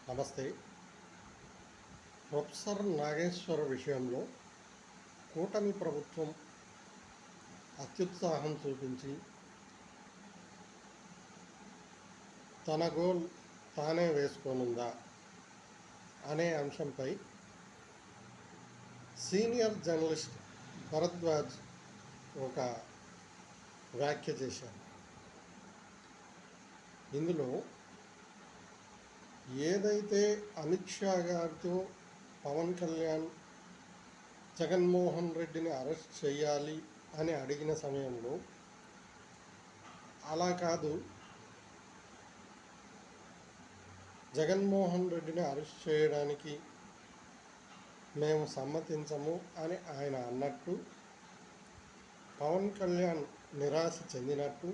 నమస్తే. ప్రొఫెసర్ నాగేశ్వర్ విషయంలో కూటమి ప్రభుత్వం అత్యుత్సాహం చూపించి తన గోల్ తానే వేసుకోనుందా అనే అంశంపై సీనియర్ జర్నలిస్ట్ భరద్వాజ్ ఒక వ్యాఖ్య చేశారు. ఇందులో ఏదైతే అమిత్ షా గారితో పవన్ కళ్యాణ్ జగన్మోహన్ రెడ్డిని అరెస్ట్ చేయాలి అని అడిగిన సమయంలో అలా కాదు, జగన్మోహన్ రెడ్డిని అరెస్ట్ చేయడానికి మేము సమ్మతించము అని ఆయన అన్నట్టు, పవన్ కళ్యాణ్ నిరాశ చెందినట్టు,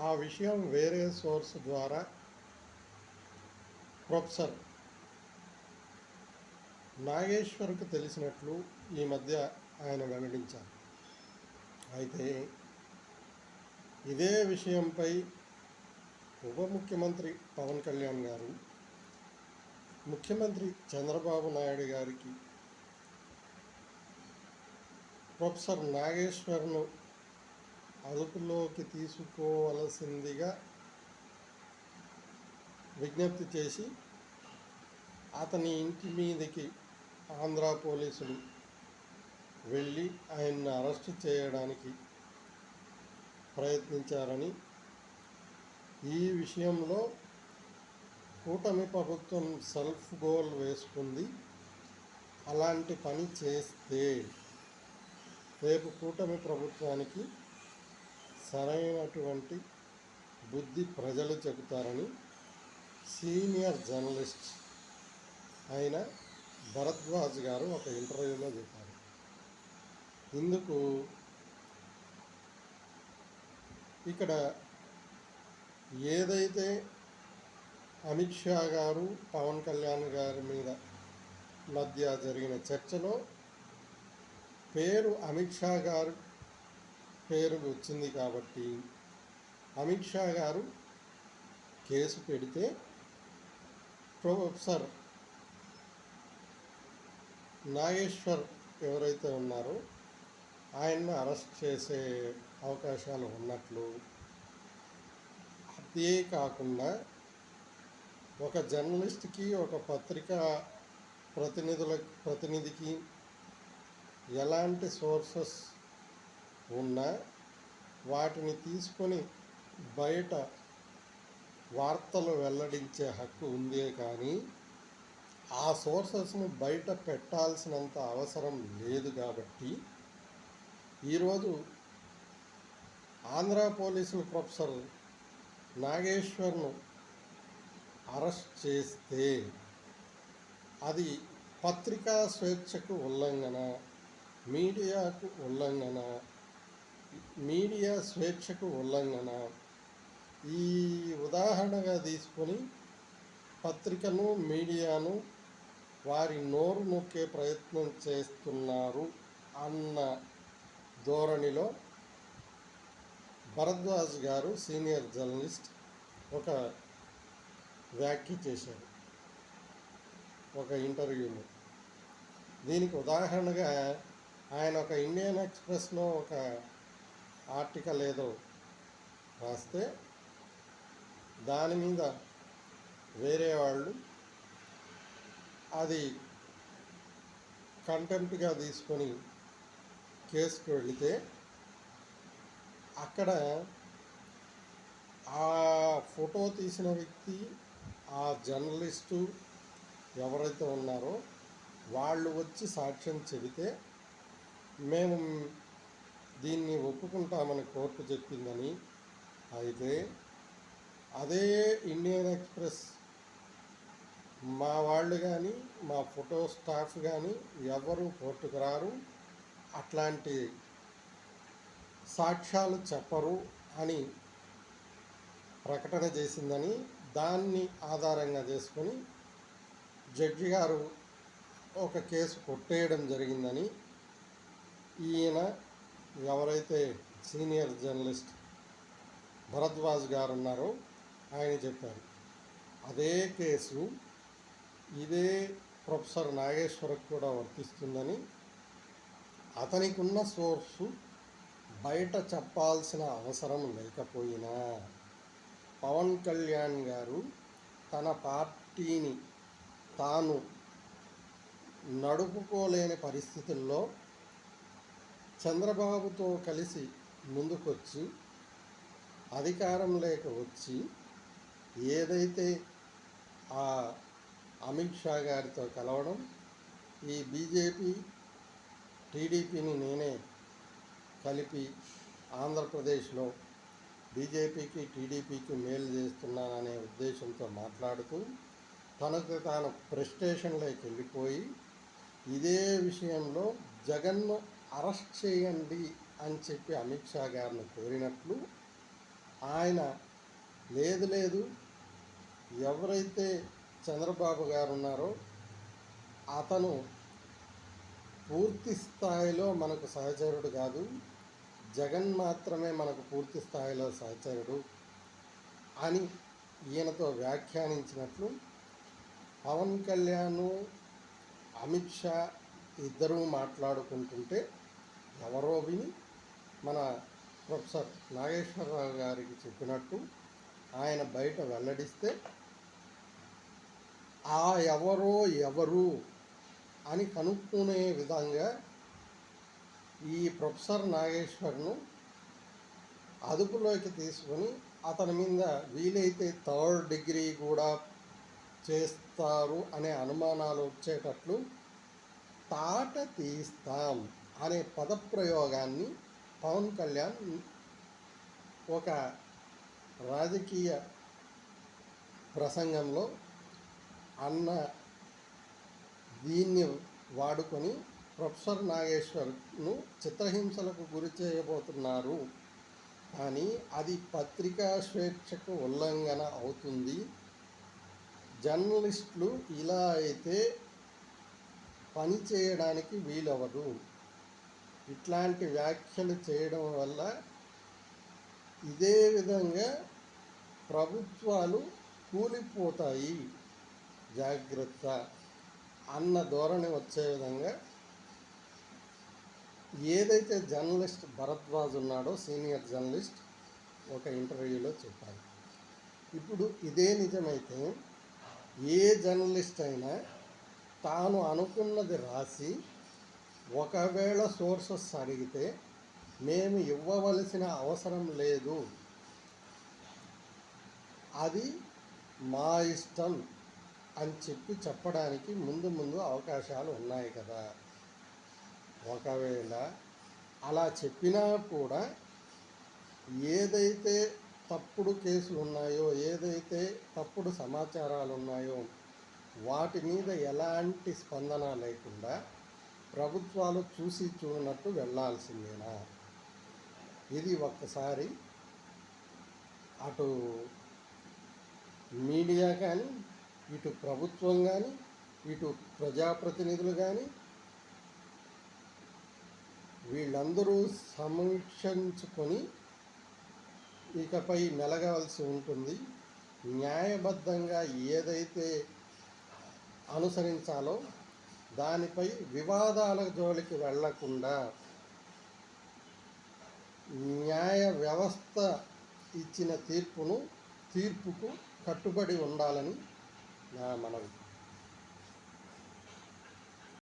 ఆ విషయం వేరే సోర్స్ ద్వారా ప్రొఫెసర్ నాగేశ్వర్కు తెలిసినట్లు ఈ మధ్య ఆయన వెల్లడించారు. అయితే ఇదే విషయంపై ఉప ముఖ్యమంత్రి పవన్ కళ్యాణ్ గారు ముఖ్యమంత్రి చంద్రబాబు నాయుడు గారికి ప్రొఫెసర్ నాగేశ్వర్ను అదుపులోకి తీసుకోవలసిందిగా విజ్ఞప్తి చేసి అతని ఇంటి మీదకి ఆంధ్ర పోలీసులు వెళ్ళి ఆయన్ని అరెస్ట్ చేయడానికి ప్రయత్నించారని, ఈ విషయంలో కూటమి ప్రభుత్వం సెల్ఫ్ గోల్ వేసుకుంది, అలాంటి పని చేస్తే రేపు కూటమి ప్రభుత్వానికి సరైనటువంటి బుద్ధి ప్రజలు చెబుతారని సీనియర్ జర్నలిస్ట్ అయిన భరద్వాజ్ గారు ఒక ఇంటర్వ్యూలో చెప్పారు. ఇందుకు ఇక్కడ ఏదైతే అమిత్ షా గారు పవన్ కళ్యాణ్ గారి మధ్య జరిగిన చర్చలో అమిత్ షా గారు పేరు వచ్చింది కాబట్టి అమిత్ షా గారు కేసు పెడితే ప్రొఫెసర్ నాగేశ్వర్ ఎవరైతే ఉన్నారో ఆయన్ని అరెస్ట్ చేసే అవకాశాలు ఉన్నట్లు, అదే కాకుండా ఒక జర్నలిస్ట్కి, ఒక పత్రికా ప్రతినిధికి ఎలాంటి సోర్సెస్ ఉన్నా వాటిని తీసుకొని బయట వార్తలు వెల్లడించే హక్కు ఉందే కానీ ఆ సోర్సెస్ను బయట పెట్టాల్సినంత అవసరం లేదు. కాబట్టి ఈరోజు ఆంధ్ర పోలీసులు ప్రొఫెసర్ నాగేశ్వర్ను అరెస్ట్ చేస్తే అది పత్రికా స్వేచ్ఛకు ఉల్లంఘన, మీడియాకు ఉల్లంఘన, మీడియా స్వేచ్ఛకు ఉల్లంఘన. ఈ ఉదాహరణగా తీసుకొని పత్రికను, మీడియాను వారి నోరు నొక్కే ప్రయత్నం చేస్తున్నారు అన్న ధోరణిలో భరద్వాజ్ గారు సీనియర్ జర్నలిస్ట్ ఒక వ్యాఖ్య చేశారు ఒక ఇంటర్వ్యూలో. దీనికి ఉదాహరణగా ఆయన ఒక ఇండియన్ ఎక్స్ప్రెస్లో ఒక ఆర్టికల్ ఏదో రాస్తే దాని మీద వేరే వాళ్ళు అది కంటెంప్ట్గా తీసుకొని కేసుకు వెళితే అక్కడ ఆ ఫోటో తీసిన వ్యక్తి, ఆ జర్నలిస్టు ఎవరైతే ఉన్నారో వాళ్ళు వచ్చి సాక్ష్యం చెబితే మేము దీన్ని ఒప్పుకుంటామని కోర్టు చెప్పిందని. అయితే అదే ఇండియన్ ఎక్స్ప్రెస్ మా వాళ్ళు కానీ, మా ఫోటో స్టాఫ్ కానీ ఎవరు కోర్టుకు రారు, అట్లాంటి సాక్ష్యాలు చెప్పరు అని ప్రకటన చేసిందని, దాన్ని ఆధారంగా చేసుకొని జడ్జి గారు ఒక కేసు కొట్టేయడం జరిగిందని ఈయన ఎవరైతే సీనియర్ జర్నలిస్ట్ భరద్వాజ్ గారు ఉన్నారో ఆయన చెప్పారు. అదే కేసు ఇదే ప్రొఫెసర్ నాగేశ్వరకు కూడా వర్తిస్తుందని అతనికి ఉన్న సోర్సు బయట చెప్పాల్సిన అవసరం లేకపోయినా పవన్ కళ్యాణ్ గారు తన పార్టీని తాను నడుపుకోలేని పరిస్థితుల్లో చంద్రబాబుతో కలిసి ముందుకొచ్చి అధికారంలోకి వచ్చి ఏదైతే ఆ అమిత్ షా గారితో కలవడం, ఈ బీజేపీ టీడీపీని నేనే కలిపి ఆంధ్రప్రదేశ్లో బీజేపీకి టీడీపీకి మేలు చేస్తున్నాననే ఉద్దేశంతో మాట్లాడుతూ తనకు తాను ప్రెస్టేషన్లోకి వెళ్ళిపోయి ఇదే విషయంలో జగన్ను అరెస్ట్ చేయండి అని చెప్పి అమిత్ షా గారిని కోరినట్లు ఆయన లేదు ఎవరైతే చంద్రబాబు గారు ఉన్నారో అతను పూర్తి స్థాయిలో మనకు సహచరుడు కాదు, జగన్ మాత్రమే మనకు పూర్తి స్థాయిలో సహచరుడు అని ఈయనతో వ్యాఖ్యానించినట్లు పవన్ కళ్యాణ్ అమిత్ షా ఇద్దరూ మాట్లాడుకుంటుంటే ఎవరో విని మన ప్రొఫెసర్ నాగేశ్వరరావు గారికి చెప్పినట్టు ఆయన బయట వెల్లడిస్తే ఆ ఎవరు అని కనుక్కునే విధంగా ఈ ప్రొఫెసర్ నాగేశ్వర్ను అదుపులోకి తీసుకొని అతని మీద వీలైతే 3rd డిగ్రీ కూడా చేస్తారు అనే అనుమానాలు వచ్చేటట్లు తాట తీస్తాం అనే పదప్రయోగాన్ని పవన్ కళ్యాణ్ ఒక రాజకీయ ప్రసంగంలో అన్న దీన్ని వాడుకొని ప్రొఫెసర్ నాగేశ్వర్ను చిత్రహింసలకు గురి చేయబోతున్నారు, కానీ అది పత్రికా స్వేచ్ఛకు ఉల్లంఘన అవుతుంది, జర్నలిస్టులు ఇలా అయితే పని చేయడానికి వీలవదు, ఇట్లాంటి వ్యాఖ్యలు చేయడం వల్ల ఇదే విధంగా ప్రభుత్వాలు కూలిపోతాయి, జాగ్రత్త అన్న ధోరణి వచ్చే విధంగా ఏదైతే జర్నలిస్ట్ భరద్వాజ్ ఉన్నాడో సీనియర్ జర్నలిస్ట్ ఒక ఇంటర్వ్యూలో చెప్పారు. ఇప్పుడు ఇదే నిజమైతే ఏ జర్నలిస్ట్ అయినా తాను అనుకున్నది రాసి ఒకవేళ సోర్సెస్ అడిగితే మేము ఇవ్వవలసిన అవసరం లేదు, అది మా ఇష్టం అని చెప్పడానికి ముందు అవకాశాలు ఉన్నాయి కదా. ఒకవేళ అలా చెప్పినా కూడా ఏదైతే తప్పుడు కేసులు ఉన్నాయో, ఏదైతే తప్పుడు సమాచారాలు ఉన్నాయో వాటి మీద ఎలాంటి స్పందన లేకుండా ప్రభుత్వాలు చూసి చూడనట్టు వెళ్ళాల్సిందేనా? ఇది ఒక్కసారి అటు మీడియా కానీ, ఇటు ప్రభుత్వం కానీ, ఇటు ప్రజాప్రతినిధులు కానీ వీళ్ళందరూ సమీక్షించుకొని ఇకపై మెలగవలసి ఉంటుంది. న్యాయబద్ధంగా ఏదైతే అనుసరించాలో దానిపై వివాదాల జోలికి వెళ్లకుండా న్యాయ వ్యవస్థ ఇచ్చిన తీర్పుకు కట్టుబడి ఉండాలని నా మనవి.